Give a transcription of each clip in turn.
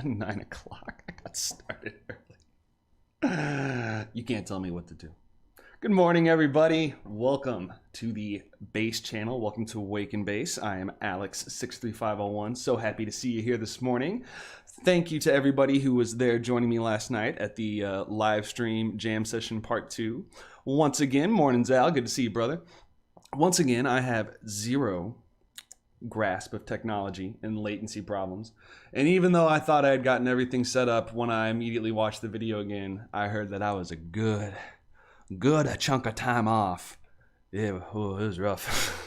9 o'clock. I got started early. You can't tell me what to do. Good morning, everybody. Welcome to the Bass channel. Welcome to Awaken Bass. I am Alex63501. So happy to see you here this morning. Thank you to everybody who was there joining me last night at the live stream jam session part 2. Once again, morning's Al. Good to see you, brother. Once again, I have zero grasp of technology and latency problems. And even though I thought I had gotten everything set up, when I immediately watched the video again, I heard that I was a good chunk of time off. Yeah, it was rough.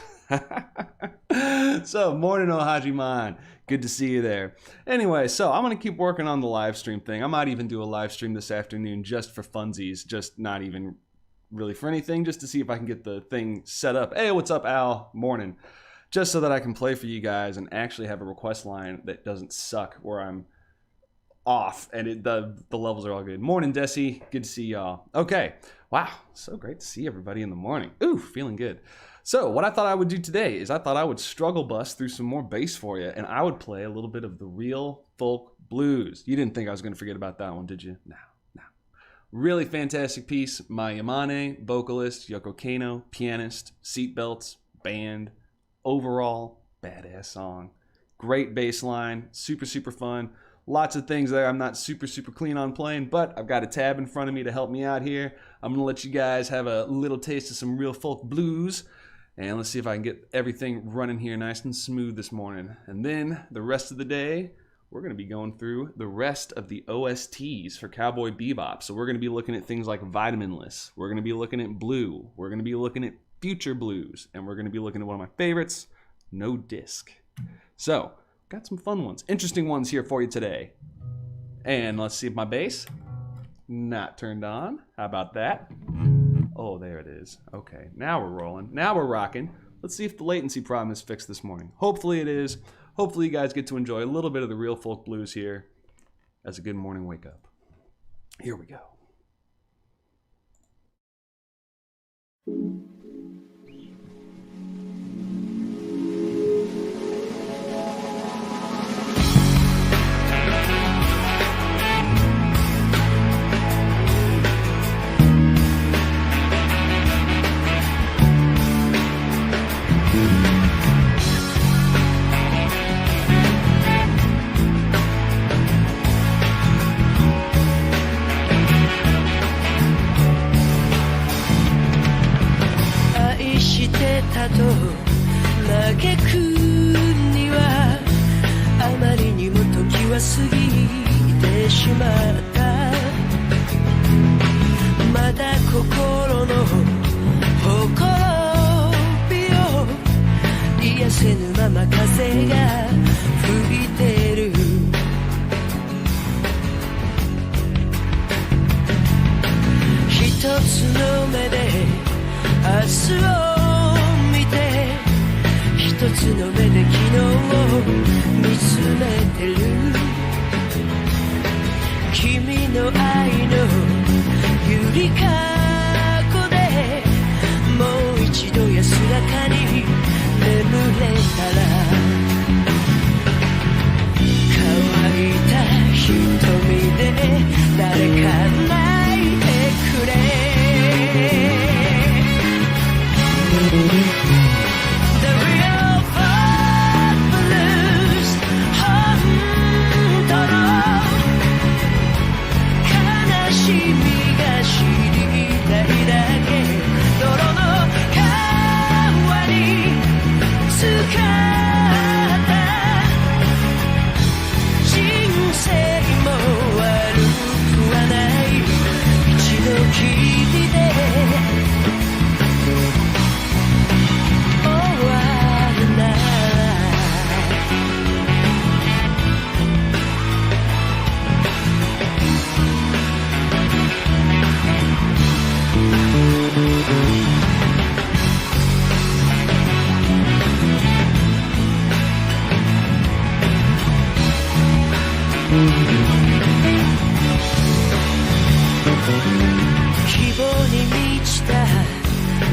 So, morning Ohajiman. Good to see you there. Anyway, so I'm going to keep working on the live stream thing. I might even do a live stream this afternoon just for funsies, just not even really for anything, just to see if I can get the thing set up. Hey, what's up, Al? Morning. Just so that I can play for you guys and actually have a request line that doesn't suck where I'm off and the levels are all good. Morning, Desi. Good to see y'all. Okay. Wow. So great to see everybody in the morning. Ooh, feeling good. So what I thought I would do today is I thought I would struggle bust through some more bass for you, and I would play a little bit of the real folk blues. You didn't think I was going to forget about that one, did you? No. Really fantastic piece. My Yamane, vocalist, Yoko Kano, pianist, Seatbelts, band. Overall, badass song. Great bass line, super fun. Lots of things that I'm not super clean on playing, but I've got a tab in front of me to help me out here. I'm gonna let you guys have a little taste of some real folk blues, and let's see if I can get everything running here nice and smooth this morning. And then the rest of the day, we're gonna be going through the rest of the OSTs for Cowboy Bebop. So we're gonna be looking at things like Vitaminless. We're gonna be looking at Blue. We're gonna be looking at Future Blues, and we're going to be looking at one of my favorites, No Disc. So, got some fun ones, interesting ones here for you today. And let's see if my bass not turned on. How about that? Oh, there it is. Okay, now we're rolling. Now we're rocking. Let's see if the latency problem is fixed this morning. Hopefully it is. Hopefully you guys get to enjoy a little bit of the real folk blues here as a good morning wake up. Here we go.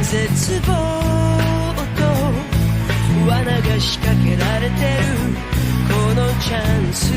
絶望と罠が仕掛けられてるこのチャンス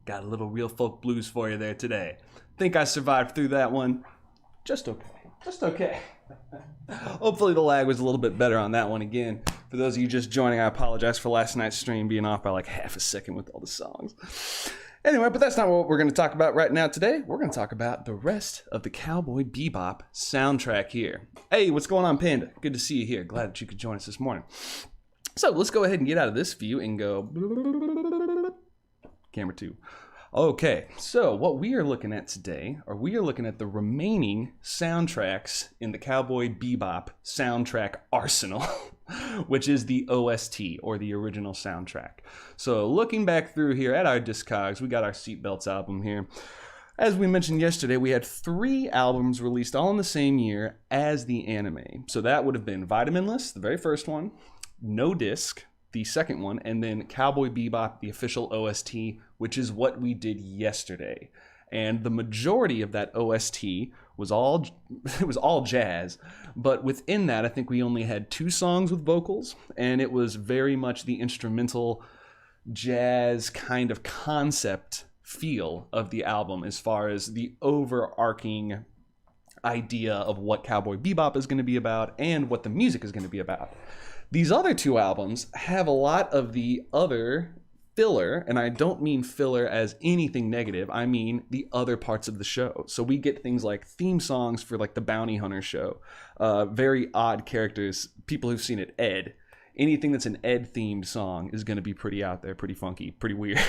Got a little real folk blues for you there today. Think I survived through that one. Just okay. Just okay. Hopefully the lag was a little bit better on that one again. For those of you just joining, I apologize for last night's stream being off by like half a second with all the songs. Anyway, but that's not what we're going to talk about right now today. We're going to talk about the rest of the Cowboy Bebop soundtrack here. Hey, what's going on, Panda? Good to see you here. Glad that you could join us this morning. So let's go ahead and get out of this view and go... Camera 2. Okay, so what we are looking at today, or we are looking at the remaining soundtracks in the Cowboy Bebop soundtrack arsenal, which is the OST, or the original soundtrack. So looking back through here at our Discogs, we got our Seatbelts album here. As we mentioned yesterday, we had 3 albums released all in the same year as the anime. So that would have been Vitaminless, the very first one, No Disc, the second one, and then Cowboy Bebop, the official OST, which is what we did yesterday. And the majority of that OST was all jazz, but within that, I think we only had 2 songs with vocals, and it was very much the instrumental jazz kind of concept feel of the album as far as the overarching idea of what Cowboy Bebop is going to be about and what the music is going to be about. These other 2 albums have a lot of the other filler, and I don't mean filler as anything negative, I mean the other parts of the show. So we get things like theme songs for like the Bounty Hunter show, very odd characters, people who've seen it, Ed. Anything that's an Ed-themed song is going to be pretty out there, pretty funky, pretty weird.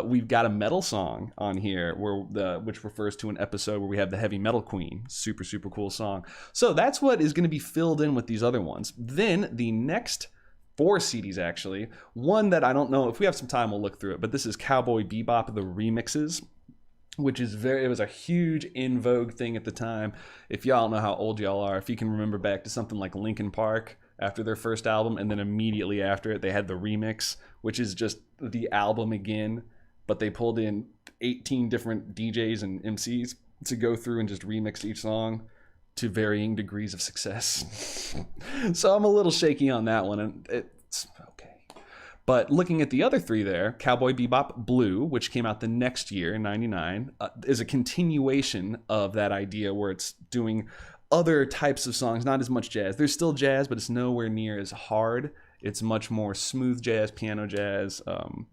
We've got a metal song on here which refers to an episode where we have the Heavy Metal Queen. Super, super cool song. So that's what is going to be filled in with these other ones. Then the next 4 CDs, actually. One that I don't know, if we have some time, we'll look through it. But this is Cowboy Bebop, the remixes. which is it was a huge in vogue thing at the time. If y'all know how old y'all are, if you can remember back to something like Linkin Park after their first album, and then immediately after it, they had the remix, which is just the album again, but they pulled in 18 different DJs and MCs to go through and just remix each song to varying degrees of success. So I'm a little shaky on that one, and it's okay. But looking at the other three there, Cowboy Bebop Blue, which came out the next year in 99, is a continuation of that idea where it's doing other types of songs, not as much jazz. There's still jazz, but it's nowhere near as hard. It's much more smooth jazz, piano jazz,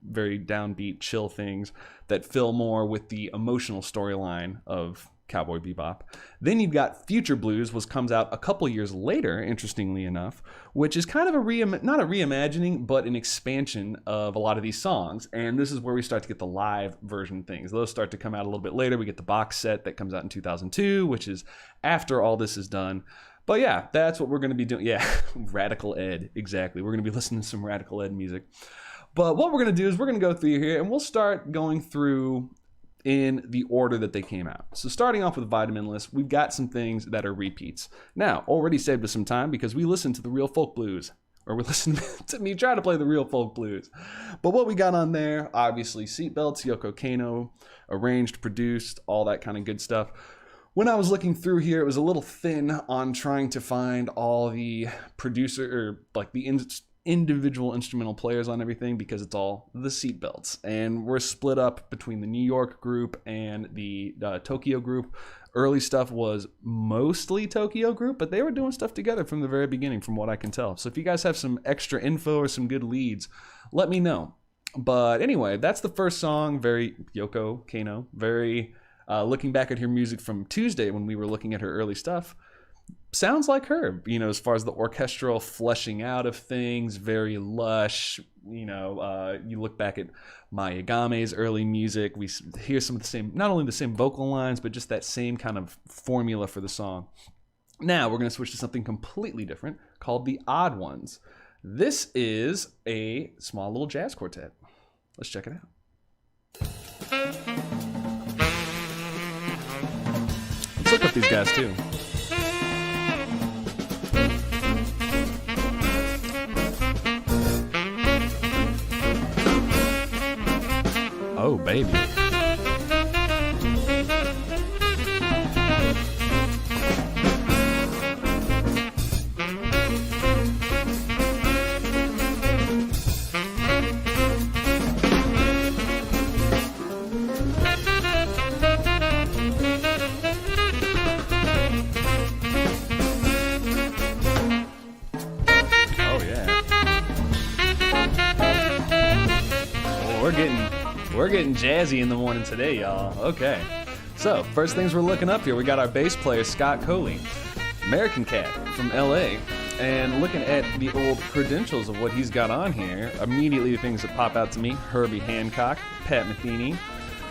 very downbeat, chill things that fill more with the emotional storyline of Cowboy Bebop. Then you've got Future Blues, which comes out a couple years later, interestingly enough, which is kind of not a reimagining, but an expansion of a lot of these songs. And this is where we start to get the live version things. Those start to come out a little bit later. We get the box set that comes out in 2002, which is after all this is done. But yeah, that's what we're going to be doing. Yeah, Radical Ed, exactly. We're going to be listening to some Radical Ed music. But what we're going to do is we're going to go through here, and we'll start going through in the order that they came out. So starting off with Vitamin List, we've got some things that are repeats. Now, already saved us some time because we listened to the Real Folk Blues, or we listened to me try to play the Real Folk Blues. But what we got on there, obviously Seatbelts, Yoko Kano, arranged, produced, all that kind of good stuff. When I was looking through here, it was a little thin on trying to find all the producer, or like the individual instrumental players on everything, because it's all the Seatbelts, and we're split up between the New York group and the Tokyo group. Early stuff was mostly Tokyo group, but they were doing stuff together from the very beginning, from what I can tell. So if you guys have some extra info or some good leads, let me know. But anyway, that's the first song. Very Yoko Kano, very looking back at her music from Tuesday when we were looking at her early stuff, sounds like her, you know, as far as the orchestral fleshing out of things, very lush. You know, you look back at Mayagame's early music, we hear some of the same, not only the same vocal lines, but just that same kind of formula for the song. Now we're going to switch to something completely different called The Odd Ones. This is a small little jazz quartet. Let's check it out. Let's look up these guys too. Oh, baby. We're getting jazzy in the morning today, y'all. Okay. So, first things we're looking up here, we got our bass player, Scott Coley, American cat from LA. And looking at the old credentials of what he's got on here, immediately the things that pop out to me, Herbie Hancock, Pat Metheny.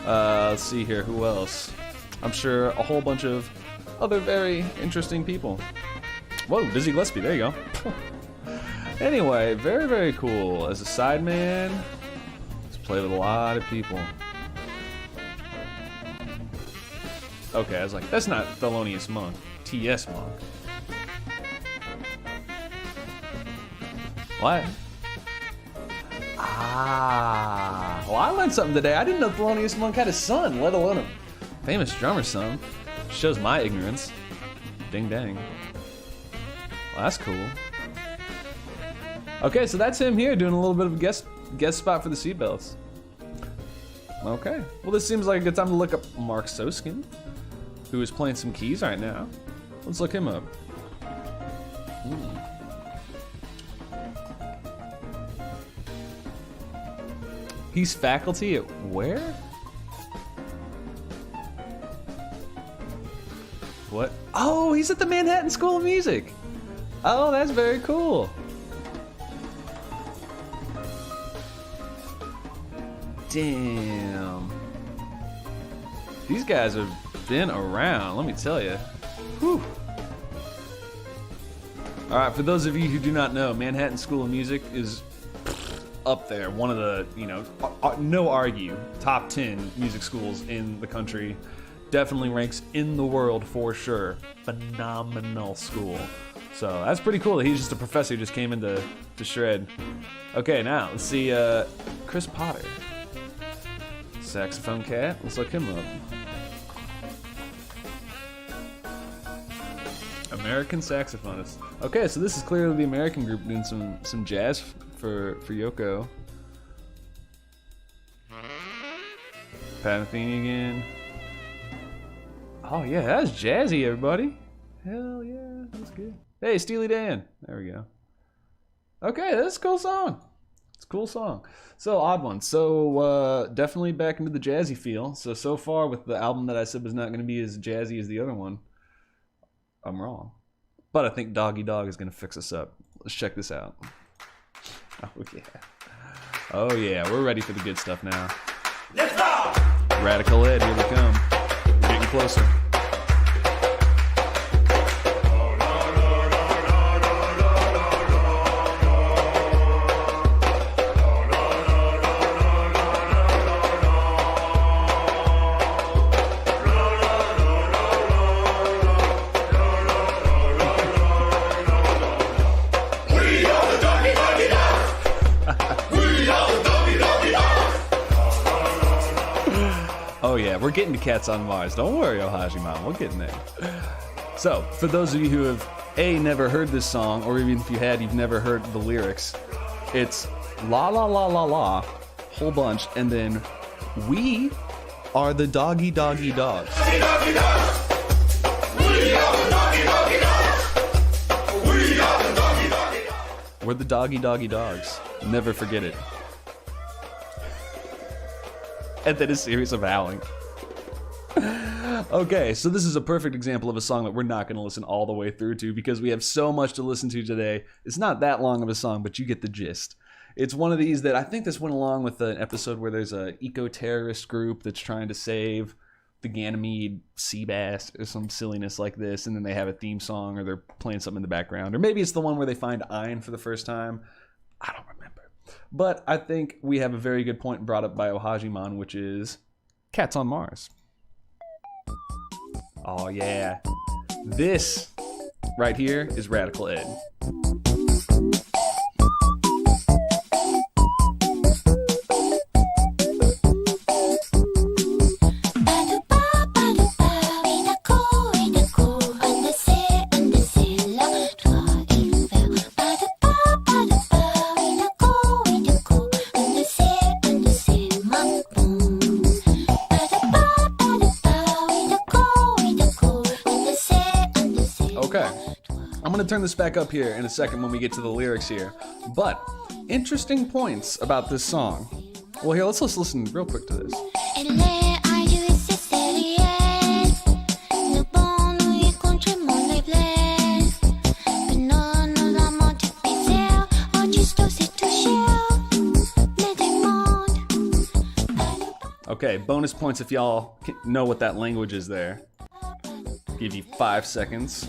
Let's see here, who else? I'm sure a whole bunch of other very interesting people. Whoa, Dizzy Gillespie, there you go. Anyway, very, very cool. As a sideman, play with a lot of people. Okay, I was like, that's not Thelonious Monk. T.S. Monk. What? Well, I learned something today. I didn't know Thelonious Monk had a son, let alone a famous drummer's son. Shows my ignorance. Ding dang. Well, that's cool. Okay, so that's him here doing a little bit of a guest spot for the Seatbelts. Okay. Well, this seems like a good time to look up Mark Soskin, who is playing some keys right now. Let's look him up. He's faculty at where? What? Oh, he's at the Manhattan School of Music. Oh, that's very cool. Damn. These guys have been around, let me tell you. Whew. Alright, for those of you who do not know, Manhattan School of Music is up there. One of the, no argue, top 10 music schools in the country. Definitely ranks in the world for sure. Phenomenal school. So that's pretty cool that he's just a professor who just came in to shred. Okay, now let's see Chris Potter. Saxophone cat. Let's look him up. American saxophonist. Okay, so this is clearly the American group doing some jazz for Yoko. Pat Metheny again. Oh yeah, that's jazzy, everybody. Hell yeah, that's good. Hey, Steely Dan. There we go. Okay, that's a cool song. It's a cool song. So, odd one. So, definitely back into the jazzy feel. So far with the album that I said was not going to be as jazzy as the other one, I'm wrong. But I think Doggy Dog is going to fix us up. Let's check this out. Oh, yeah. Oh, yeah. We're ready for the good stuff now. Let's go! Radical Ed, here we come. We're getting closer. Oh yeah, we're getting to Cats on Mars. Don't worry, Ohajiman, we're getting there. So, for those of you who have never heard this song, or even if you had, you've never heard the lyrics, it's la la la la la, whole bunch, and then we are the doggy doggy dogs. Doggy doggy dogs. We are the doggy doggy dogs. We are the doggy doggy dogs. We're the doggy doggy dogs. Never forget it. And then a series of howling. Okay, so this is a perfect example of a song that we're not going to listen all the way through to because we have so much to listen to today. It's not that long of a song, but you get the gist. It's one of these that I think this went along with an episode where there's an eco-terrorist group that's trying to save the Ganymede sea bass or some silliness like this, and then they have a theme song or they're playing something in the background. Or maybe it's the one where they find iron for the first time. I don't remember. But I think we have a very good point brought up by Ohajiman, which is Cats on Mars. Oh yeah. This right here is Radical Ed. I'm going to turn this back up here in a second when we get to the lyrics here. But, interesting points about this song. Well, here, let's listen real quick to this. Okay, bonus points if y'all know what that language is there. Give you 5 seconds.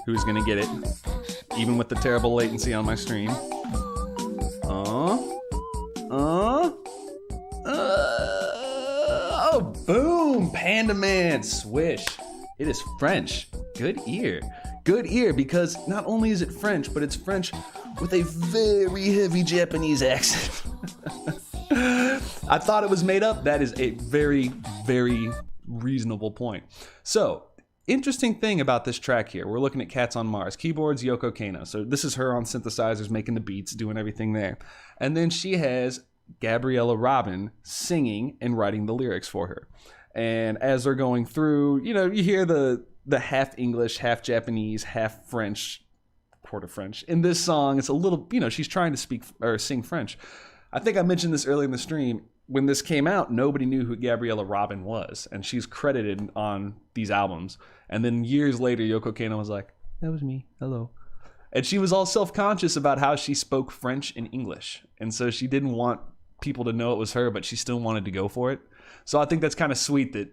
Who's gonna get it? Even with the terrible latency on my stream. Oh, boom! Panda Man, swish. It is French. Good ear. Good ear, because not only is it French, but it's French with a very heavy Japanese accent. I thought it was made up. That is a very, very reasonable point. So, interesting thing about this track here, we're looking at Cats on Mars. Keyboards, Yoko Kanno. So this is her on synthesizers, making the beats, doing everything there. And then she has Gabriella Robin singing and writing the lyrics for her. And as they're going through, you hear the half English, half Japanese, half French, quarter French. In this song, it's a little, she's trying to speak or sing French. I think I mentioned this earlier in the stream. When this came out, nobody knew who Gabriella Robin was, and she's credited on these albums. And then years later, Yoko Kanno was like, that was me, hello. And she was all self-conscious about how she spoke French and English. And so she didn't want people to know it was her, but she still wanted to go for it. So I think that's kind of sweet that,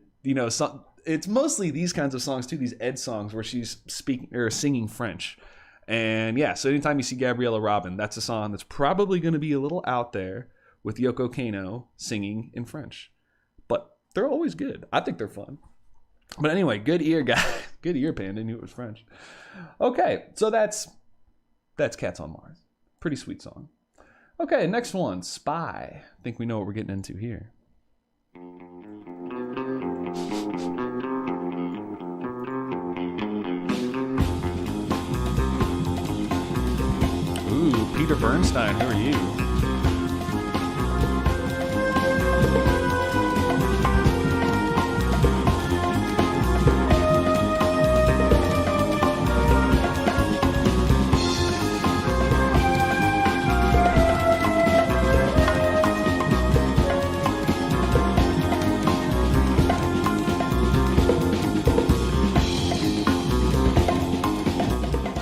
it's mostly these kinds of songs too, these Ed songs where she's speaking or singing French. And yeah, so anytime you see Gabriella Robin, that's a song that's probably going to be a little out there with Yoko Kano singing in French. But they're always good. I think they're fun. But anyway, good ear, guy. Good ear, Panda. Knew it was French. Okay, so that's Cats on Mars. Pretty sweet song. Okay, next one, Spy. I think we know what we're getting into here. Ooh, Peter Bernstein, who are you?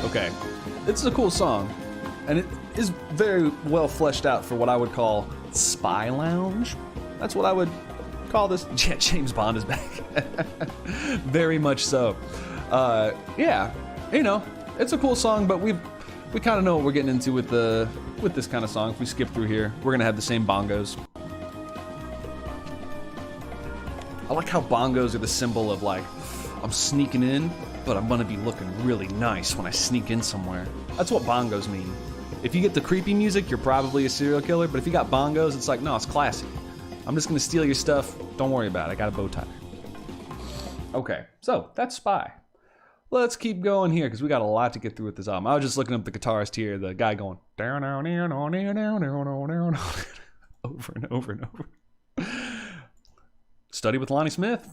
Okay, this is a cool song. And it is very well fleshed out for what I would call spy lounge. That's what I would call this. Yeah, James Bond is back. Very much so. Yeah, you know, it's a cool song, but we kind of know what we're getting into with this kind of song. If we skip through here, we're gonna have the same bongos. I like how bongos are the symbol of like, I'm sneaking in, but I'm gonna be looking really nice when I sneak in somewhere. That's what bongos mean. If you get the creepy music, you're probably a serial killer, but if you got bongos, it's like, no, it's classy. I'm just gonna steal your stuff. Don't worry about it. I got a bow tie. Okay, so that's Spy. Let's keep going here, because we got a lot to get through with this album. I was just looking up the guitarist here, the guy going down, down, down, down, down, down, down, down, over and over and over. Study with Lonnie Smith.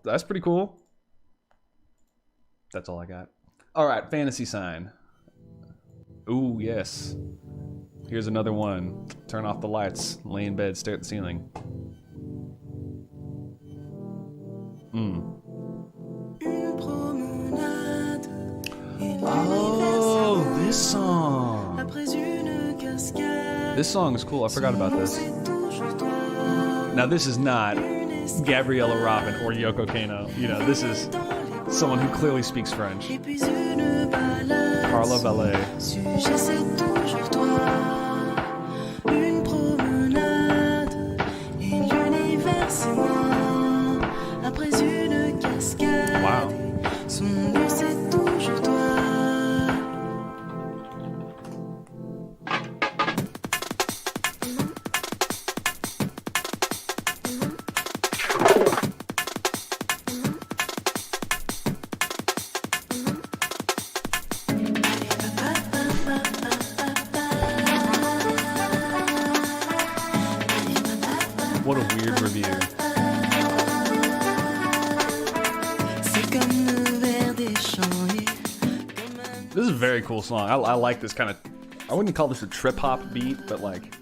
That's pretty cool. That's all I got. All right, Fantasy Sign. Ooh, yes. Here's another one. Turn off the lights, lay in bed, stare at the ceiling. Oh, this song. This song is cool. I forgot about this. Now, this is not Gabriella Robin or Yoko Kano. You know, this is someone who clearly speaks French. Carla Ballet. Wow. What a weird review. This is a very cool song. I like this kind of, I wouldn't call this a trip hop beat, but like,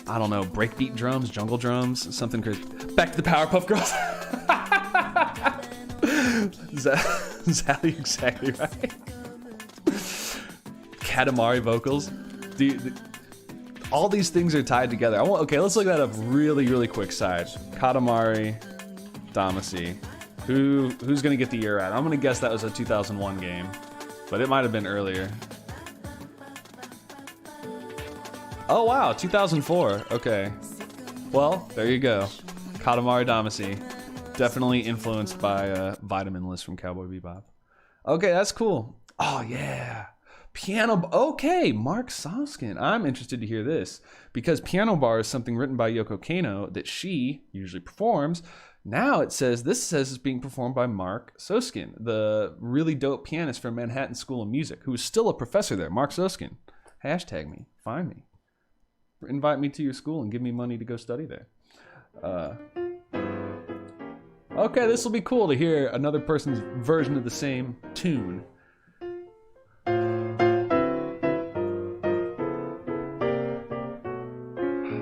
I don't know, breakbeat drums, jungle drums, something crazy. Back to the Powerpuff Girls. Is that exactly right? Katamari vocals. All these things are tied together. Okay, let's look that up really, really quick side. Katamari Damacy. Who's gonna get the year right? I'm gonna guess that was a 2001 game, but it might have been earlier. Oh wow, 2004. Okay. Well, there you go. Katamari Damacy. Definitely influenced by Vitamin List from Cowboy Bebop. Okay, that's cool. Oh yeah. Piano, okay, Mark Soskin. I'm interested to hear this because Piano Bar is something written by Yoko Kano that she usually performs. Now this says it's being performed by Mark Soskin, the really dope pianist from Manhattan School of Music, who is still a professor there. Mark Soskin, hashtag me, find me, invite me to your school and give me money to go study there. Okay, this will be cool to hear another person's version of the same tune.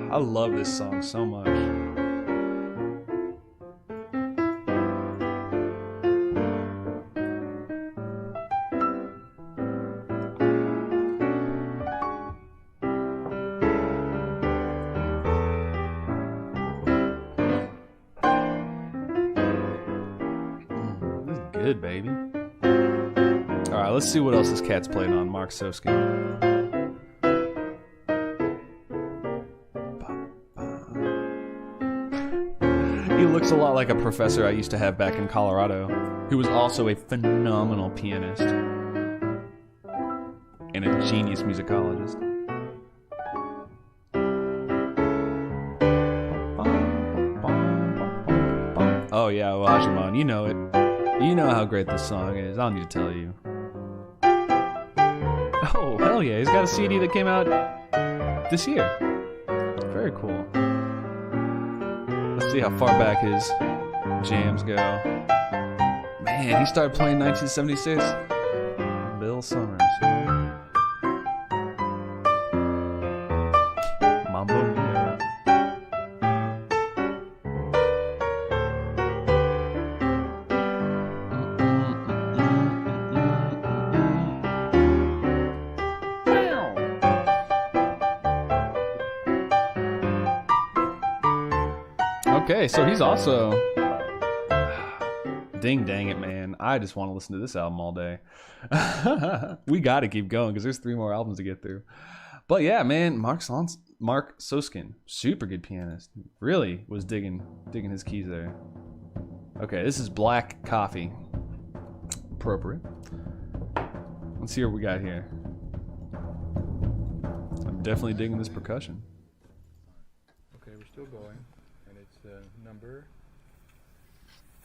I love this song so much. This is good, baby. All right, let's see what else this cat's played on. Mark Soskin. He looks a lot like a professor I used to have back in Colorado, who was also a phenomenal pianist and a genius musicologist. Oh yeah, Wajaman, you know it. You know how great this song is. I don't need to tell you. Oh, hell yeah, he's got a CD that came out this year. Very cool. Let's see how far back his jams go. Man, he started playing 1976. Bill Summers. Mambo Mia. Okay, so he's also... Ding dang it, man. I just want to listen to this album all day. We got to keep going because there's 3 more albums to get through. But yeah, man, Mark Soskin, super good pianist. Really was digging his keys there. Okay, this is Black Coffee. Appropriate. Let's see what we got here. I'm definitely digging this percussion. Okay, we're still going. And it's number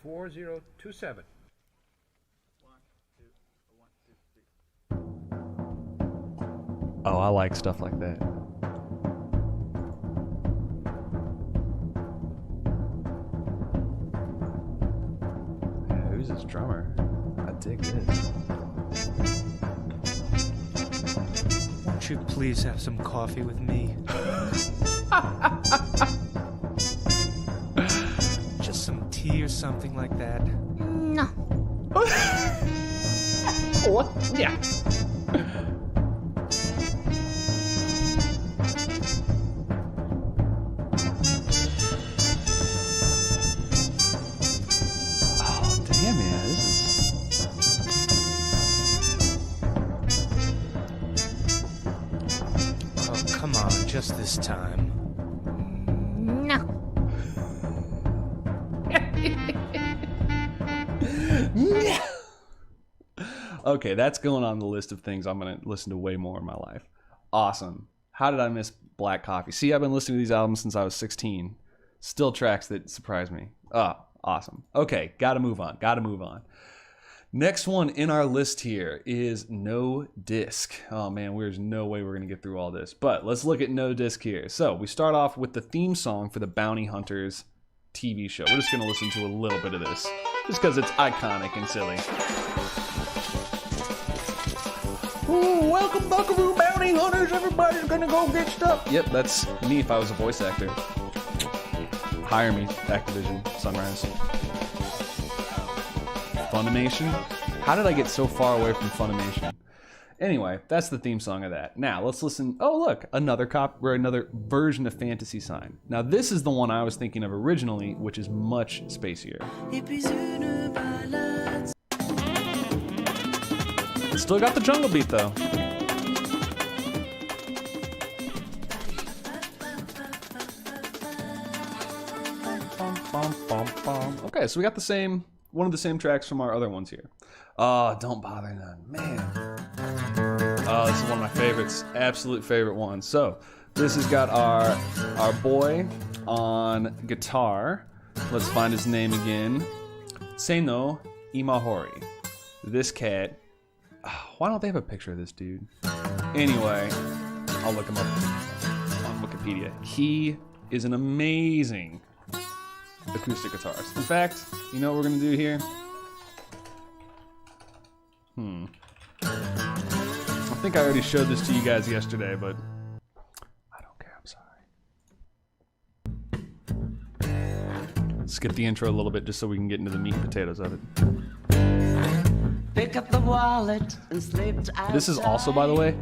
4027. 1, 2, 1, 2, 3. Oh, I like stuff like that. Yeah, who's this drummer? I dig this. Won't you please have some coffee with me? Just some tea or something like that? No. What? Yeah. Oh, damn, man. This is... Oh, come on, just this time. No. Okay, that's going on the list of things I'm going to listen to way more in my life. Awesome. How did I miss Black Coffee? See, I've been listening to these albums since I was 16. Still tracks that surprise me. Oh, awesome. Okay, gotta move on. Next one in our list here is No Disc. Oh man, there's no way we're going to get through all this. But let's look at No Disc here. So we start off with the theme song for the Bounty Hunters TV show. We're just going to listen to a little bit of this, just because it's iconic and silly. Ooh, welcome, Buckaroo Bounty Hunters. Everybody's gonna go get stuff. Yep, that's me if I was a voice actor. Hire me, Activision, Sunrise. Funimation? How did I get so far away from Funimation? Anyway, that's the theme song of that. Now, let's listen. Oh, look, another version of Fantasy Sign. Now, this is the one I was thinking of originally, which is much spacier. Still got the jungle beat though. Okay, so we got one of the same tracks from our other ones here. Don't Bother None, man. Oh, this is one of my favorites, absolute favorite ones. So this has got our boy on guitar. Let's find his name again. Seino Imahori. This cat. Why don't they have a picture of this dude? Anyway, I'll look him up on Wikipedia. He is an amazing acoustic guitarist. In fact, you know what we're gonna do here? I think I already showed this to you guys yesterday, but I don't care, I'm sorry. Skip the intro a little bit just so we can get into the meat and potatoes of it. Pick up the wallet and slipped outside. This is also, by the way,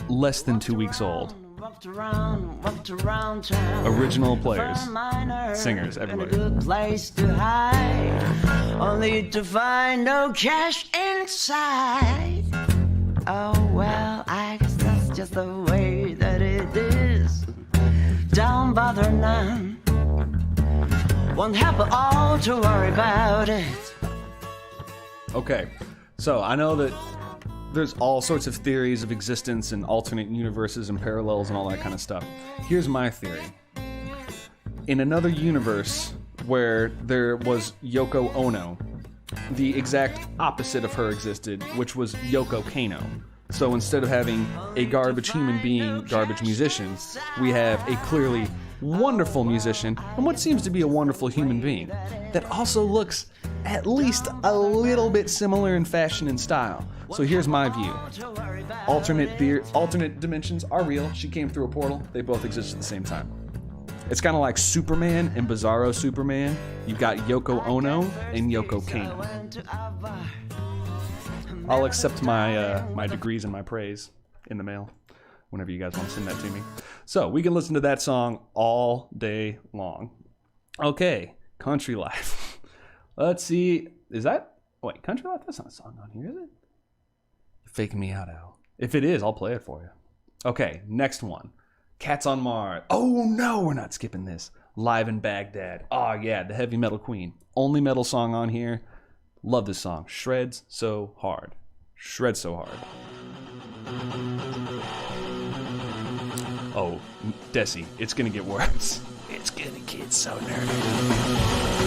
less than 2 weeks old. Walked around town. Original players, singers, everybody. A good place to hide, only to find no cash inside. Oh, well, I guess that's just the way that it is. Don't bother none. Won't help at all to worry about it. Okay, so I know that there's all sorts of theories of existence and alternate universes and parallels and all that kind of stuff. Here's my theory. In another universe where there was Yoko Ono, the exact opposite of her existed, which was Yoko Kano. So instead of having a garbage human being, garbage musician, we have a clearly wonderful musician and what seems to be a wonderful human being that also looks at least a little bit similar in fashion and style. So here's my view. Alternate dimensions are real. She came through a portal. They both exist at the same time. It's kind of like Superman and Bizarro Superman. You've got Yoko Ono and Yoko Kano. I'll accept my degrees and my praise in the mail whenever you guys want to send that to me. So we can listen to that song all day long. Okay, Country Life. Let's see. Is that... Wait, Country Life? That's not a song on here, is it? You're faking me out, Al. If it is, I'll play it for you. Okay, next one. Cats on Mars. Oh, no, we're not skipping this. Live in Baghdad. Oh, yeah, the heavy metal queen. Only metal song on here. Love this song. Shreds so hard. Shreds so hard. Oh, Desi, it's gonna get worse. It's gonna get so nerdy.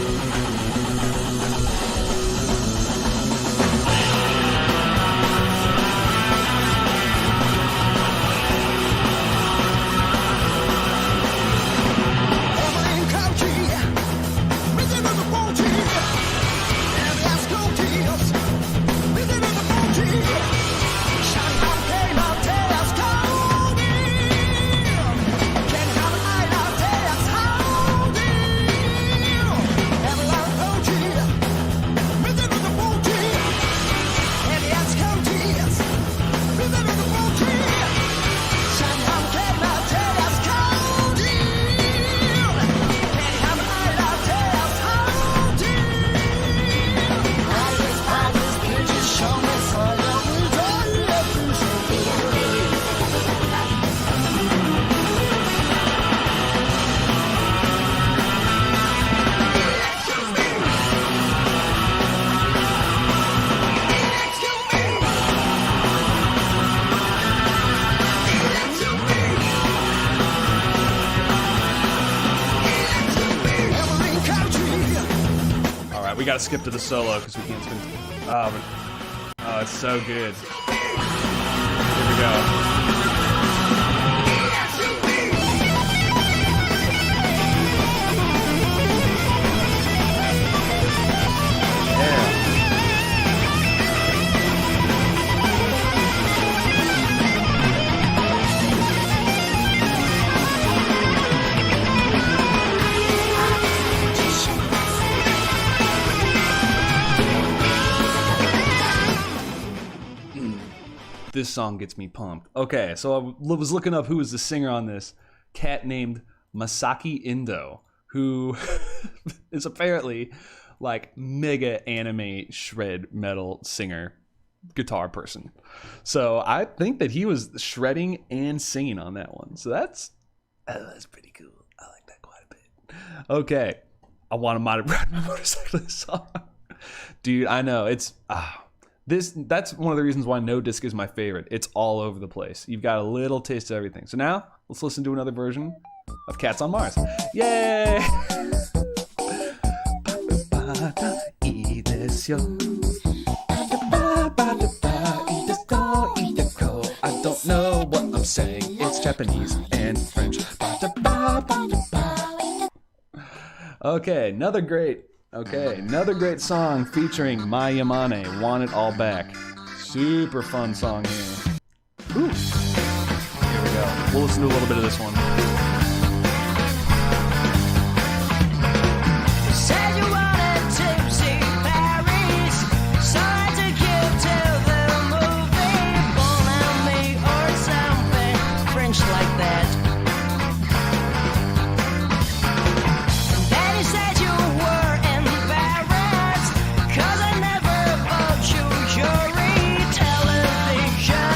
We gotta skip to the solo because we can't spend. Oh, it's so good. Here we go. This song gets me pumped. Okay, so I was looking up who was the singer on this. Cat named Masaki Indo, who is apparently like mega anime shred metal singer, guitar person. So I think that he was shredding and singing on that one. So that's pretty cool. I like that quite a bit. Okay, I want to ride my motorcycle this song. Dude, I know, it's... That's one of the reasons why No Disc is my favorite. It's all over the place. You've got a little taste of everything. So now, let's listen to another version of Cats on Mars. Yay! I don't know what I'm saying. It's Japanese and French. Okay, another great song featuring Mai Yamane, Want It All Back. Super fun song here. Ooh. Here we go. We'll listen to a little bit of this one. Said you wanted to see Paris, so I took you to the movie, Bon Ami or something French like that. And then you said you were embarrassed, 'cause I never bought you jewelry, television,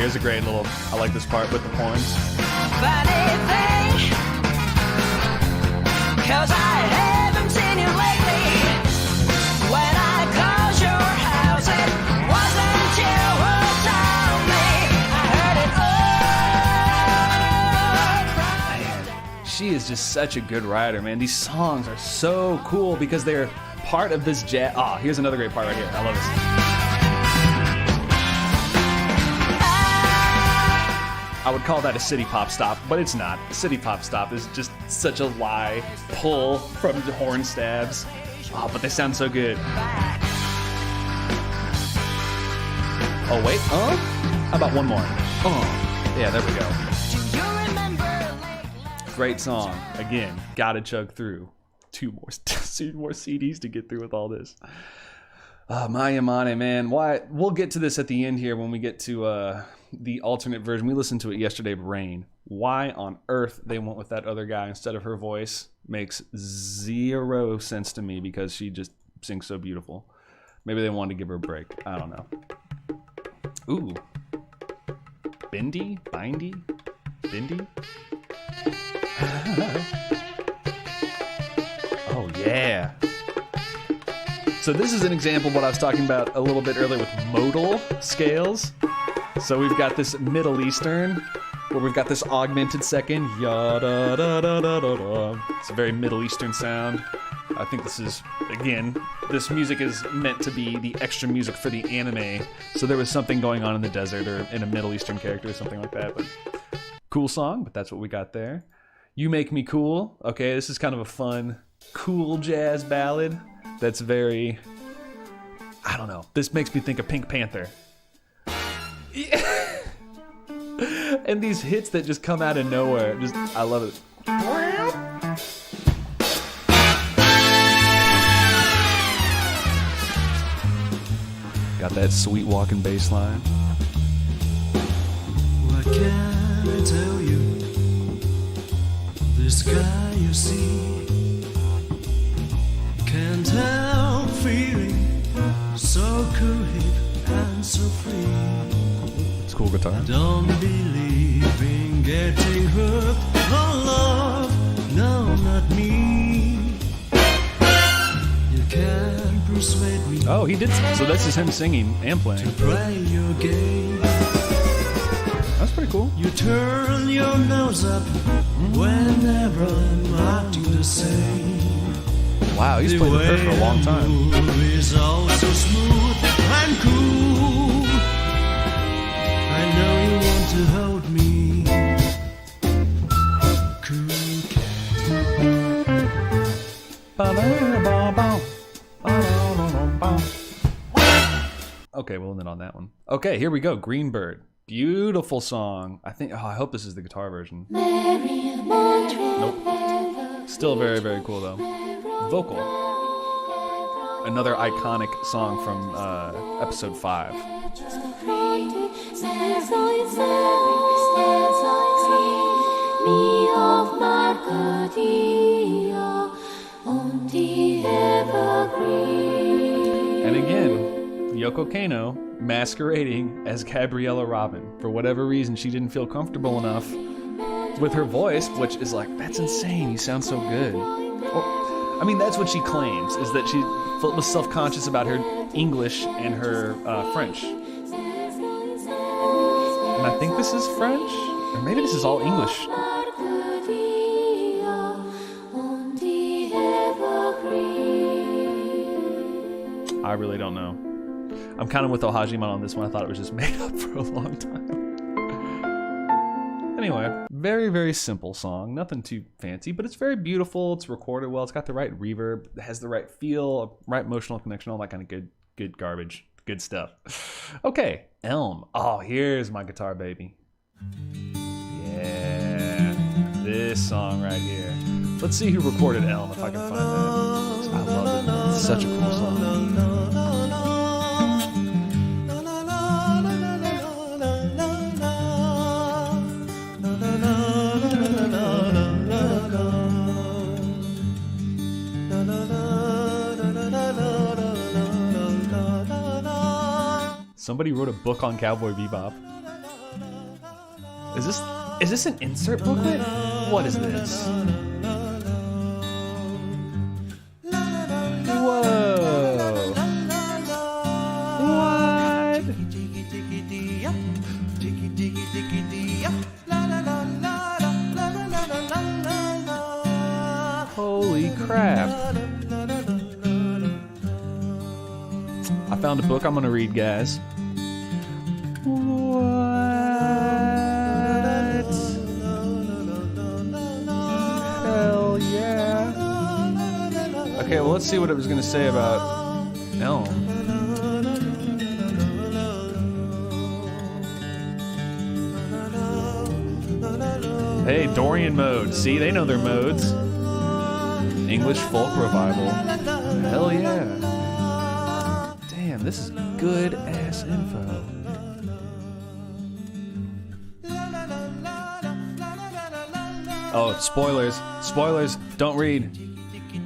here's a great little, I like this part with the horns. Funny thing, 'cause I haven't seen you lately. When I called your house, it wasn't you who told me. I heard it all from She is just such a good writer, man. These songs are so cool because they're part of this jazz. Oh, here's another great part right here. I love this. I would call that a city pop stop, but it's not. City pop stop is just such a lie. Pull from the horn stabs. Oh, but they sound so good. Oh, wait. How about one more? Yeah, there we go. Do you remember lately? Great song. Again, gotta chug through. Two more CDs to get through with all this. Maya Mane, man. Why? We'll get to this at the end here when we get to the alternate version. We listened to it yesterday, Rain. Why on earth they went with that other guy instead of her voice makes zero sense to me because she just sings so beautiful. Maybe they wanted to give her a break. I don't know. Ooh. Bindi? Bindy? Bindi? Oh, yeah. So this is an example of what I was talking about a little bit earlier with modal scales. So we've got this Middle Eastern, where we've got this augmented second. Ya-da-da-da-da-da-da. It's a very Middle Eastern sound. I think this is, again, this music is meant to be the extra music for the anime. So there was something going on in the desert or in a Middle Eastern character or something like that. But cool song, but that's what we got there. You Make Me Cool. Okay, this is kind of a fun, cool jazz ballad that's very, I don't know. This makes me think of Pink Panther. And these hits that just come out of nowhere. Just, I love it. Got that sweet walking bass line. What can I tell you? This guy you see can't help feeling so cool, hip, and so free. It's cool guitar. Don't believe in getting hurt or love, no, not me. You can't persuade me. Oh, he did. So this is him singing and playing. Play your game. That's pretty cool. You turn your nose up whenever I'm acting the same. Wow, he's played with her for a long time. The way you move is all so smooth and cool. I know you want to hold me. Cool cat. Okay, we'll end on that one. Okay, here we go. Greenbird. Beautiful song. I think, I hope this is the guitar version. Nope. Still very, very cool though. Vocal. Another iconic song from episode 5. And again, Yoko Kano masquerading as Gabriella Robin. For whatever reason, she didn't feel comfortable enough with her voice, which is like, that's insane. You sound so good. Well, I mean, that's what she claims, is that she was self-conscious about her English and her French. And I think this is French, or maybe this is all English. I really don't know. I'm kind of with Ohajima on this one. I thought it was just made up for a long time. Anyway, very, very simple song. Nothing too fancy, but it's very beautiful. It's recorded well. It's got the right reverb. It has the right feel, right emotional connection, all that kind of good garbage. Good stuff. Okay, Elm. Oh, here's my guitar baby. Yeah, this song right here. Let's see who recorded Elm, if I can find that. I love it. It's such a cool song. Somebody wrote a book on Cowboy Bebop. Is this an insert booklet? What is this? Whoa! What? Holy crap! I found a book I'm gonna read, guys. What? Hell yeah. Okay, well, let's see what it was gonna say about Elm. Hey, Dorian mode. See, they know their modes. English folk revival. Hell yeah. Damn, this is good ass info. Oh, spoilers. Spoilers. Don't read.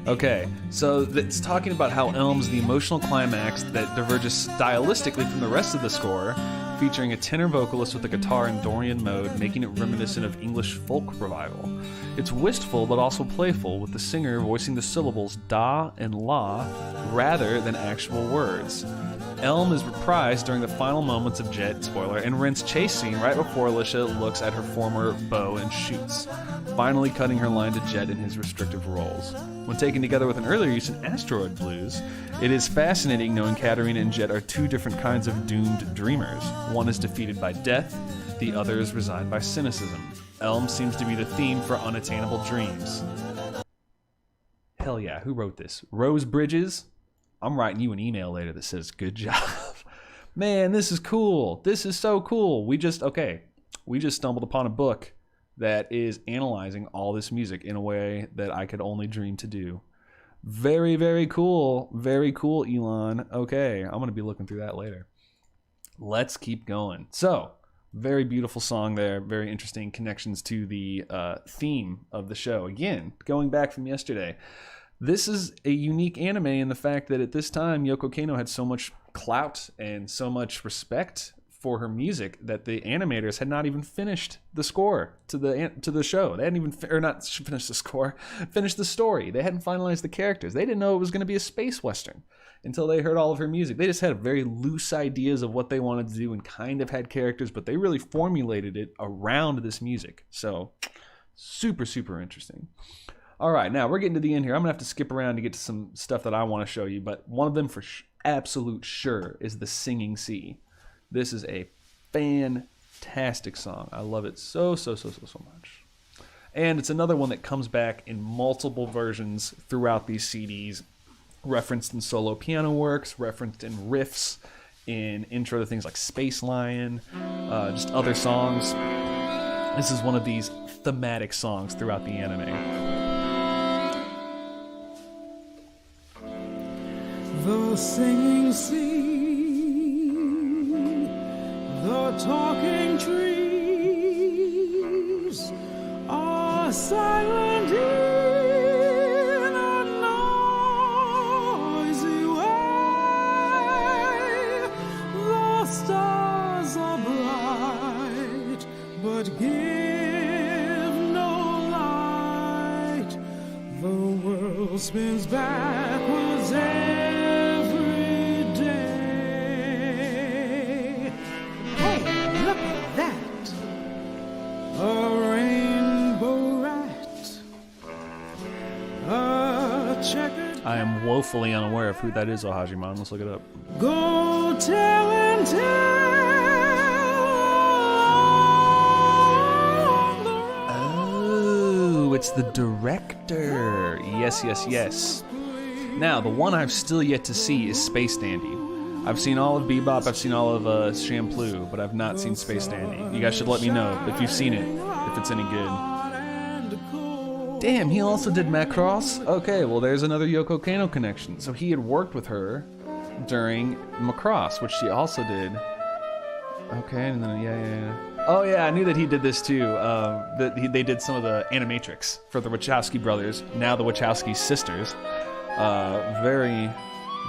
Okay, so it's talking about how Elm's the emotional climax that diverges stylistically from the rest of the score, featuring a tenor vocalist with a guitar in Dorian mode, making it reminiscent of English folk revival. It's wistful but also playful, with the singer voicing the syllables da and la rather than actual words. Elm is reprised during the final moments of Jet, spoiler, and Rent's chase scene right before Alicia looks at her former beau and shoots, finally cutting her line to Jet in his restrictive roles. When taken together with an earlier use in Asteroid Blues, it is fascinating knowing Katarina and Jet are two different kinds of doomed dreamers. One is defeated by death, the other is resigned by cynicism. Elm seems to be the theme for unattainable dreams. Hell yeah, who wrote this? Rose Bridges? I'm writing you an email later that says, good job. Man, this is cool. This is so cool. We just stumbled upon a book that is analyzing all this music in a way that I could only dream to do. Very, very cool. Very cool, Elon. Okay, I'm going to be looking through that later. Let's keep going. So, very beautiful song there. Very interesting connections to the theme of the show. Again, going back from yesterday. This is a unique anime in the fact that at this time, Yoko Kanno had so much clout and so much respect for her music that the animators had not even finished the score to the show. They hadn't even not finished the score, finished the story. They hadn't finalized the characters. They didn't know it was going to be a space western until they heard all of her music. They just had very loose ideas of what they wanted to do and kind of had characters, but they really formulated it around this music. So super, super interesting. All right, now we're getting to the end here. I'm going to have to skip around to get to some stuff that I want to show you, but one of them for absolute sure is the Singing Sea. This is a fantastic song. I love it so much. And it's another one that comes back in multiple versions throughout these CDs, referenced in solo piano works, referenced in riffs, in intro to things like Space Lion, just other songs. This is one of these thematic songs throughout the anime. The singing sea, the talking trees are silent in a noisy way. The stars are bright, but give no light. The world spins backwards every day. Hey, look at that! A rainbow rat. A checkered... I am woefully unaware of who that is, Ohajimon. Let's look it up. Go tell and tell. Oh, it's the director. Yes. Now, the one I've still yet to see is Space Dandy. I've seen all of Bebop, I've seen all of Shampoo, but I've not seen Space Dandy. You guys should let me know if you've seen it, if it's any good. Damn, he also did Macross? Okay, well there's another Yoko Kanno connection. So he had worked with her during Macross, which she also did. Okay, and then, yeah. Oh yeah, I knew that he did this too. They did some of the animatrix for the Wachowski brothers, now the Wachowski sisters. Very,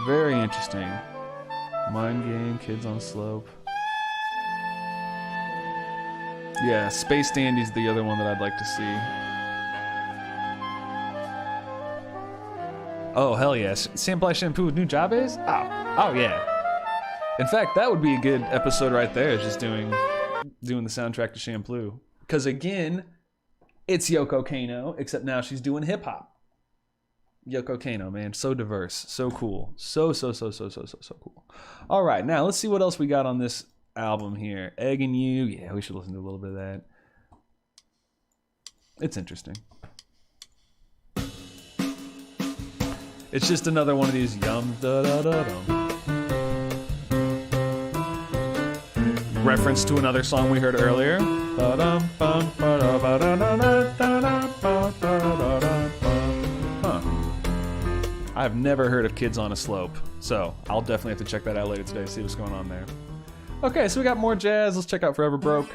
very interesting. Mind Game, Kids on Slope. Yeah, Space Dandy's the other one that I'd like to see. Oh, hell yes. Sample Shampoo with new Jabez? Oh yeah. In fact, that would be a good episode right there, is just doing the soundtrack to Shampoo. Because again, it's Yoko Kano, except now she's doing hip hop. Yoko Kano, man, so diverse, so cool. So cool. All right, now let's see what else we got on this album here. Egg and You. Yeah, we should listen to a little bit of that. It's interesting. It's just another one of these yum da da da dum. Reference to another song we heard earlier. Huh. I've never heard of Kids on a Slope, so I'll definitely have to check that out later today, see what's going on there. Okay, so we got more jazz. Let's check out Forever Broke.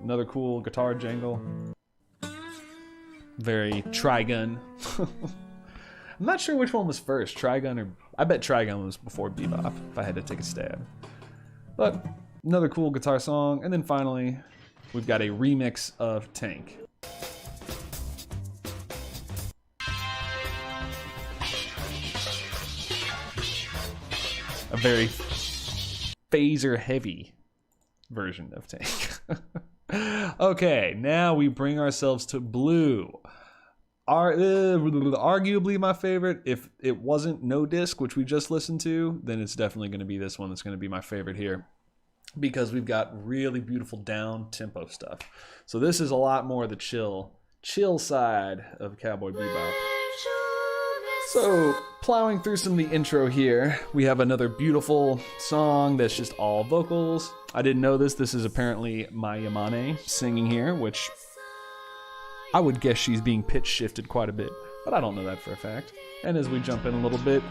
Another cool guitar jangle. Very Trigun. I'm not sure which one was first, Trigun or... I bet Trigun was before Bebop, if I had to take a stab. But another cool guitar song. And then finally, we've got a remix of Tank. A very phaser-heavy version of Tank. Okay, now we bring ourselves to Blue. Arguably my favorite. If it wasn't No Disc, which we just listened to, then it's definitely going to be this one that's going to be my favorite here, because we've got really beautiful down tempo stuff. So this is a lot more the chill side of Cowboy Bebop. So plowing through some of the intro here, we have another beautiful song that's just all vocals. I didn't know this. This is apparently Mai Yamane singing here, which I would guess she's being pitch shifted quite a bit, but I don't know that for a fact. And as we jump in a little bit,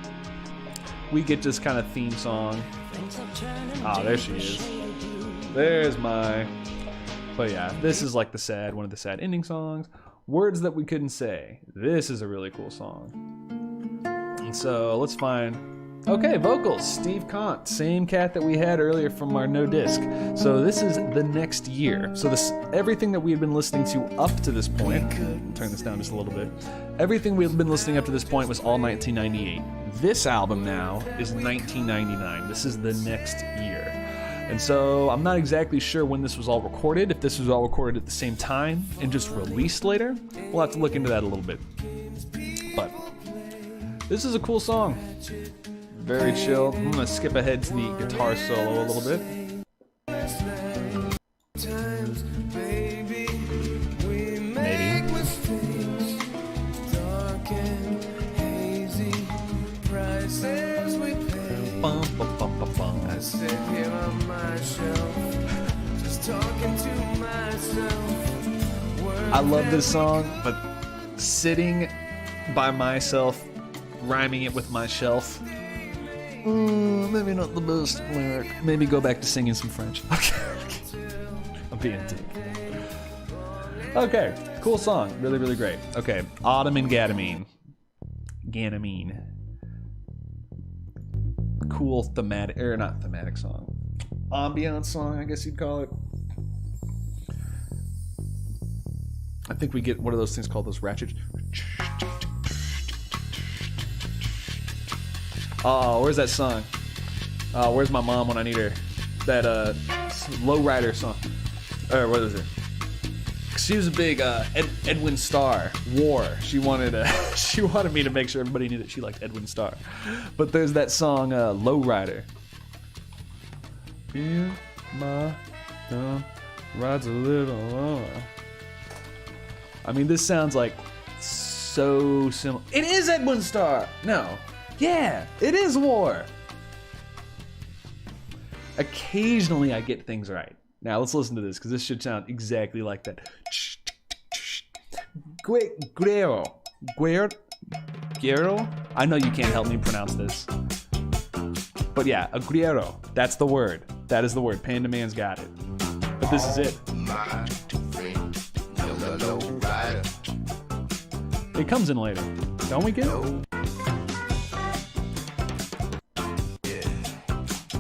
we get this kind of theme song. Ah, there she is. There's Mai. But yeah, this is like one of the sad ending songs. Words That We Couldn't Say. This is a really cool song. And so let's find... Okay, vocals, Steve Kant, same cat that we had earlier from our No Disc. So this is The Next Year. So this, everything that we had been listening to up to this point, turn this down just a little bit, everything we've been listening up to this point was all 1998. This album now is 1999. This is The Next Year. And so I'm not exactly sure when this was all recorded, if this was all recorded at the same time and just released later. We'll have to look into that a little bit. But this is a cool song. Very chill. I'm gonna skip ahead to the guitar solo a little bit. Maybe. I sit here on my shelf, just talking to myself. I love this song, but sitting by myself, rhyming it with my shelf, maybe not the best lyric. Maybe go back to singing some French. Okay. I'm being a dick. Okay, cool song. Really, really great. Okay, Autumn and Ganymede. Cool thematic, or not thematic song. Ambiance song, I guess you'd call it. I think we get one of those things called those ratchets. Oh, where's that song? Oh, where's my mom when I need her? That Lowrider song. Or what is it? She was a big Edwin Starr. War. She wanted me to make sure everybody knew that she liked Edwin Starr. But there's that song Lowrider. Feel my thumb rides a little lower. I mean, this sounds like so similar. It is Edwin Starr. No. Yeah, it is War. Occasionally I get things right. Now let's listen to this, because this should sound exactly like that. Guerrero. I know you can't help me pronounce this. But yeah, a Guerrero. That's the word. That is the word. Panda Man's got it. But this is it. It comes in later. Don't we get it?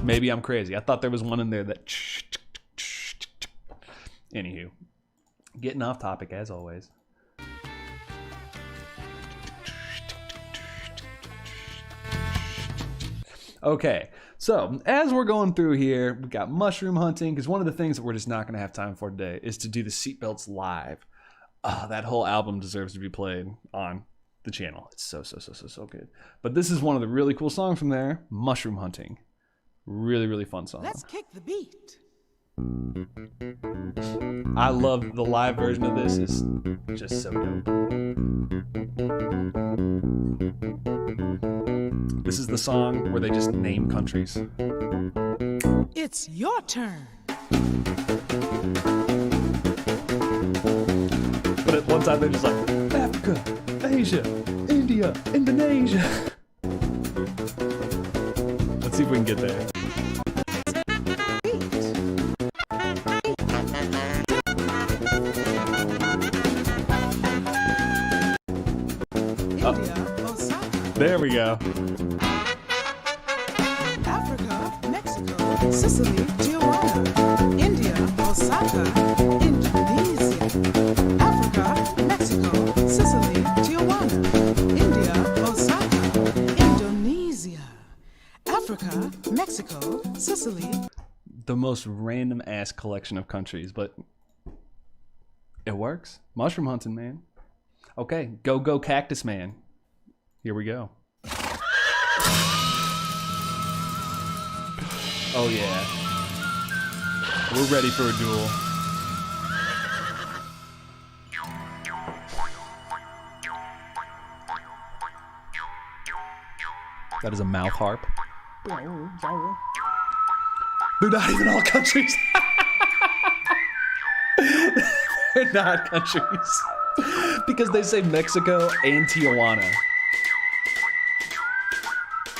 Maybe I'm crazy. I thought there was one in there that... Anywho, getting off topic as always. Okay, so as we're going through here, we got mushroom hunting, because one of the things that we're just not going to have time for today is to do the Seatbelts live. That whole album deserves to be played on the channel. It's so good. But this is one of the really cool songs from there, Mushroom Hunting. Really, really fun song. Let's kick the beat. I love the live version of this. It's just so dope. This is the song where they just name countries. It's your turn. But at one time they're just like, Africa, Asia, India, Indonesia. Let's see if we can get there. There we go. Africa, Mexico, Sicily, Tijuana, India, Osaka, Indonesia. Africa, Mexico, Sicily, Tijuana, India, Osaka, Indonesia. Africa, Mexico, Sicily. The most random ass collection of countries, but it works. Mushroom hunting, man. Okay, go Cactus Man. Here we go. Oh yeah. We're ready for a duel. That is a mouth harp. They're not even all countries. They're not countries. Because they say Mexico and Tijuana.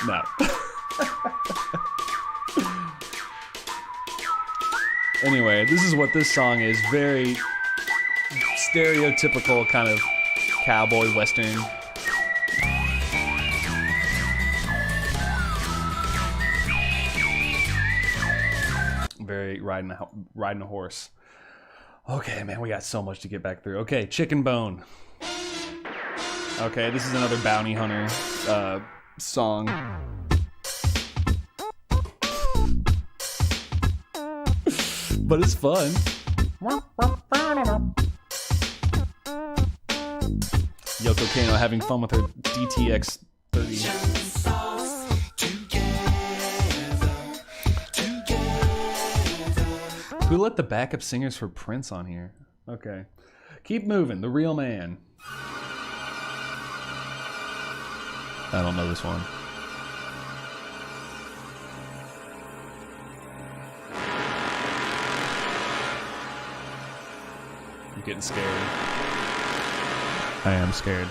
No. Anyway, this is what this song is. Very stereotypical kind of cowboy western. Very riding a horse. Okay, man, we got so much to get back through. Okay, Chicken Bone. Okay, this is another bounty hunter song. But it's fun. Yoko Kano having fun with her DTX 30. Who let the backup singers for Prince on here? Okay. Keep moving. The Real Man. I don't know this one. I'm getting scared. I am scared.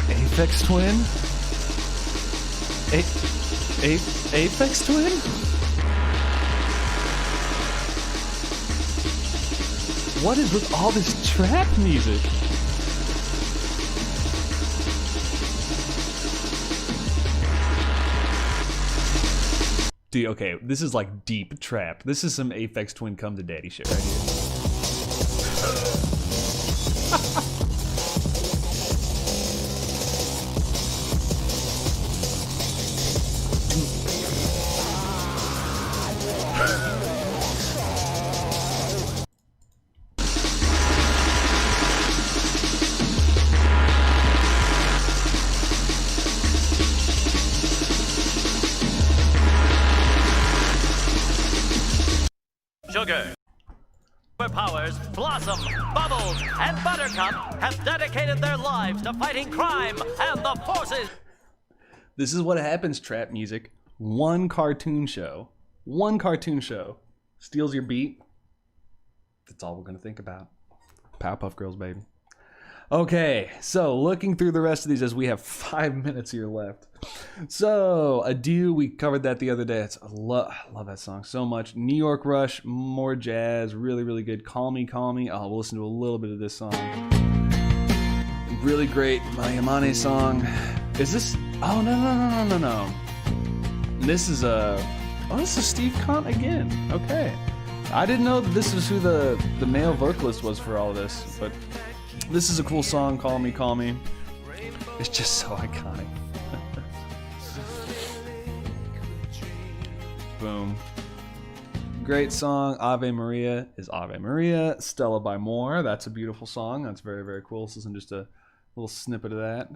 Aphex Twin? Aphex Twin? What is with all this trap music? Dude, okay, this is like deep trap. This is some Aphex Twin Come to Daddy shit right here. Sugar, Superpowers, Blossom, Bubbles, and Buttercup have dedicated their lives to fighting crime and the forces. This is what happens, trap music. One cartoon show steals your beat. That's all we're gonna think about. Powerpuff Girls, baby. Okay, so looking through the rest of these as we have 5 minutes here left. So, Adieu, we covered that the other day. I love that song so much. New York Rush, more jazz, really, really good. Call Me, Call Me. Oh, we'll listen to a little bit of this song. Really great Mayamane song. Is this? Oh, no. This is this is Steve Kant again. Okay. I didn't know that this is who the male vocalist was for all of this, but this is a cool song, Call Me, Call Me. It's just so iconic. Boom. Great song. Ave Maria is Ave Maria. Stella by Moore. That's a beautiful song. That's very, very cool. This isn't just a little snippet of that.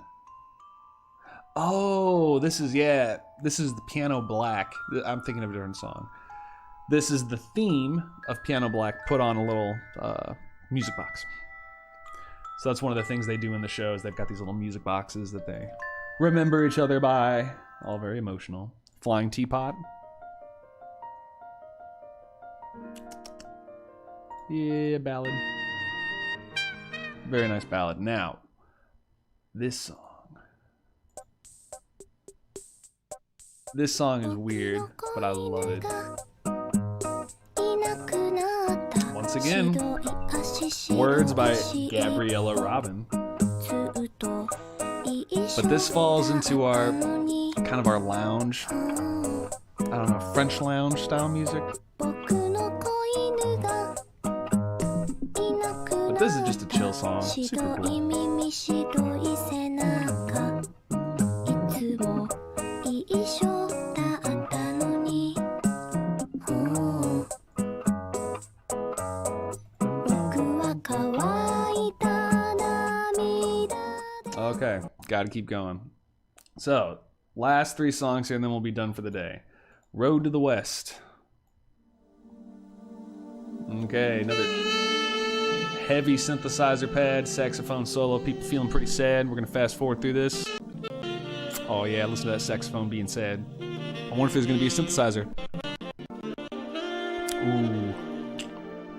Oh, this is the Piano Black. I'm thinking of a different song. This is the theme of Piano Black put on a little music box. So that's one of the things they do in the shows. They've got these little music boxes that they remember each other by. All very emotional. Flying Teapot. Yeah, ballad. Very nice ballad. Now, this song. This song is weird, but I love it. Once again, words by Gabriella Robin. But this falls into our kind of our lounge, I don't know, French lounge style music. But this is just a chill song. Super cool. Okay, gotta keep going. So, last 3 songs here and then we'll be done for the day. Road to the West. Okay, another heavy synthesizer pad, saxophone solo. People feeling pretty sad. We're gonna fast forward through this. Oh yeah, listen to that saxophone being sad. I wonder if there's gonna be a synthesizer. Ooh,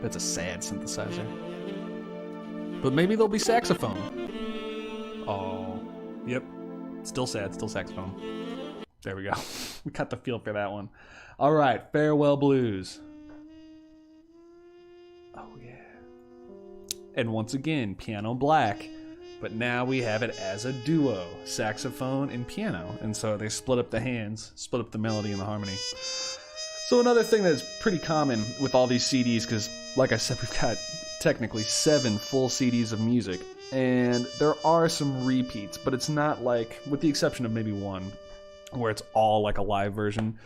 that's a sad synthesizer. But maybe there'll be saxophone. Oh, yep. Still sad, still saxophone. There we go. We got the feel for that one. All right, Farewell Blues. Oh, yeah. And once again, Piano Black. But now we have it as a duo, saxophone and piano. And so they split up the hands, split up the melody and the harmony. So another thing that's pretty common with all these CDs, because like I said, we've got technically 7 full CDs of music. And there are some repeats, but it's not like, with the exception of maybe one, where it's all like a live version.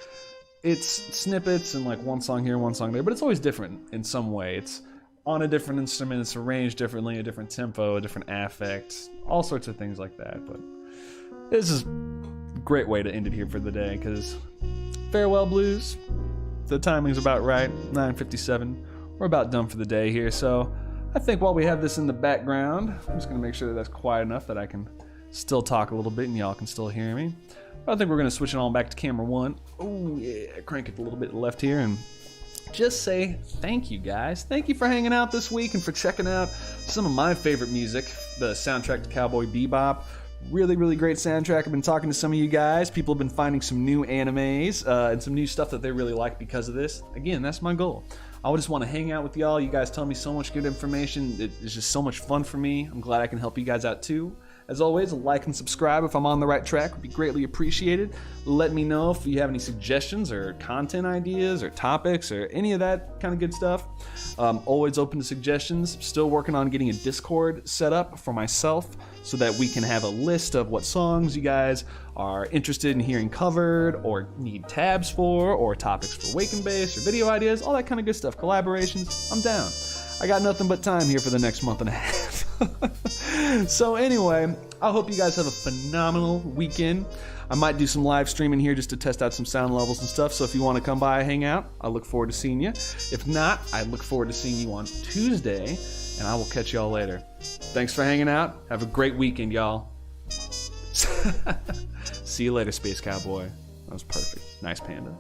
It's snippets and like one song here, one song there, but it's always different in some way. It's on a different instrument, it's arranged differently, a different tempo, a different affect, all sorts of things like that. But this is a great way to end it here for the day, because Farewell Blues, the timing's about right, 9:57. We're about done for the day here, so I think while we have this in the background, I'm just going to make sure that that's quiet enough that I can still talk a little bit and y'all can still hear me. But I think we're going to switch it on back to camera 1. Oh yeah, crank it a little bit left here and just say thank you guys. Thank you for hanging out this week and for checking out some of my favorite music, the soundtrack to Cowboy Bebop. Really, really great soundtrack. I've been talking to some of you guys. People have been finding some new animes and some new stuff that they really like because of this. Again, that's my goal. I just want to hang out with y'all. You guys tell me so much good information. It's just so much fun for me. I'm glad I can help you guys out too. As always, like and subscribe if I'm on the right track would be greatly appreciated. Let me know if you have any suggestions or content ideas or topics or any of that kind of good stuff. Always open to suggestions. Still working on getting a Discord set up for myself so that we can have a list of what songs you guys are interested in hearing covered or need tabs for, or topics for Wake and Base or video ideas, all that kind of good stuff. Collaborations, I'm down. I got nothing but time here for the next month and a half. So anyway, I hope you guys have a phenomenal weekend. I might do some live streaming here just to test out some sound levels and stuff. So if you want to come by, hang out, I look forward to seeing you. If not, I look forward to seeing you on Tuesday, and I will catch y'all later. Thanks for hanging out. Have a great weekend, y'all. See you later, Space Cowboy. That was perfect. Nice panda.